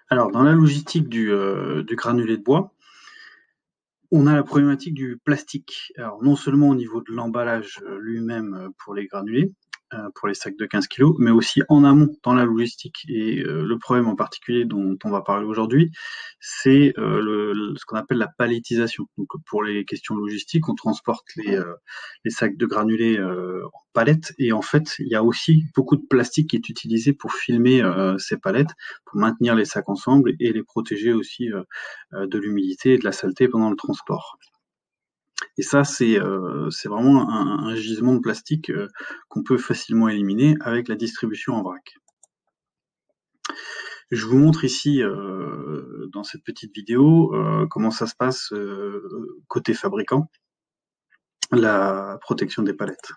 Alors, dans la logistique du granulé de bois, on a la problématique du plastique. Alors, non seulement au niveau de l'emballage lui-même pour les granulés, pour les sacs de 15 kg, mais aussi en amont dans la logistique. Et le problème en particulier dont on va parler aujourd'hui, c'est ce qu'on appelle la palettisation. Donc, pour les questions logistiques, on transporte les sacs de granulés en palettes. Et en fait, il y a aussi beaucoup de plastique qui est utilisé pour filmer ces palettes, pour maintenir les sacs ensemble et les protéger aussi de l'humidité et de la saleté pendant le transport. Et ça, c'est vraiment un gisement de plastique qu'on peut facilement éliminer avec la distribution en vrac. Je vous montre ici, dans cette petite vidéo, comment ça se passe côté fabricant, la protection des palettes.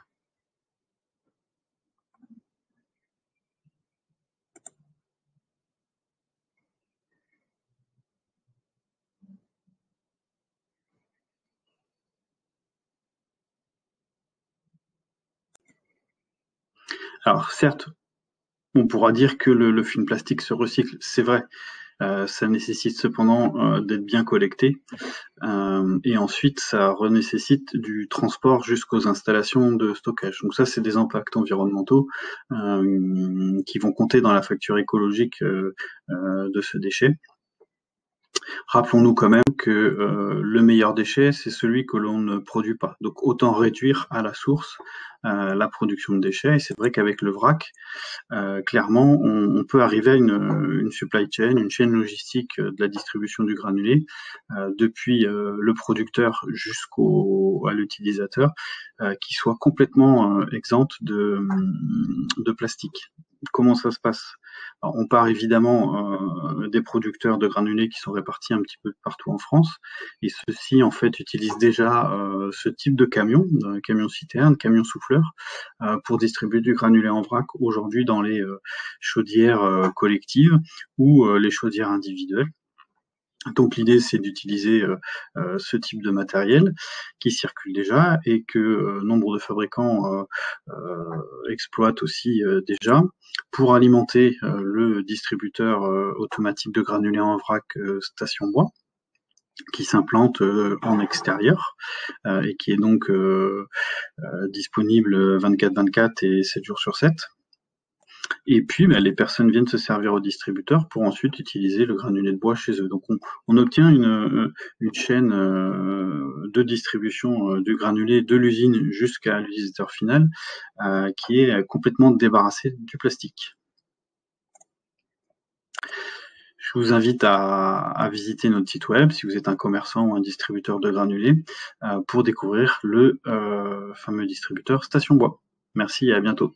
Alors certes, on pourra dire que le film plastique se recycle, c'est vrai. Ça nécessite cependant d'être bien collecté. Et ensuite, ça nécessite du transport jusqu'aux installations de stockage. Donc ça, c'est des impacts environnementaux qui vont compter dans la facture écologique de ce déchet. Rappelons-nous quand même que le meilleur déchet, c'est celui que l'on ne produit pas. Donc autant réduire à la source la production de déchets. Et c'est vrai qu'avec le vrac, clairement, on peut arriver à une supply chain, une chaîne logistique de la distribution du granulé, depuis le producteur à l'utilisateur, qui soit complètement exempte de plastique. Comment ça se passe? Alors, on part évidemment des producteurs de granulés qui sont répartis un petit peu partout en France, et ceux-ci en fait utilisent déjà ce type de camion citerne, camion souffleur, pour distribuer du granulé en vrac aujourd'hui dans les chaudières collectives ou les chaudières individuelles. Donc l'idée, c'est d'utiliser ce type de matériel qui circule déjà et que nombre de fabricants exploitent aussi déjà pour alimenter le distributeur automatique de granulés en vrac Station Bois, qui s'implante en extérieur et qui est donc disponible 24/24 et 7 jours sur 7. Et puis, les personnes viennent se servir au distributeur pour ensuite utiliser le granulé de bois chez eux. Donc, on obtient une chaîne de distribution du granulé de l'usine jusqu'à l'utilisateur final qui est complètement débarrassée du plastique. Je vous invite à visiter notre site web si vous êtes un commerçant ou un distributeur de granulés pour découvrir le fameux distributeur Station Bois. Merci et à bientôt.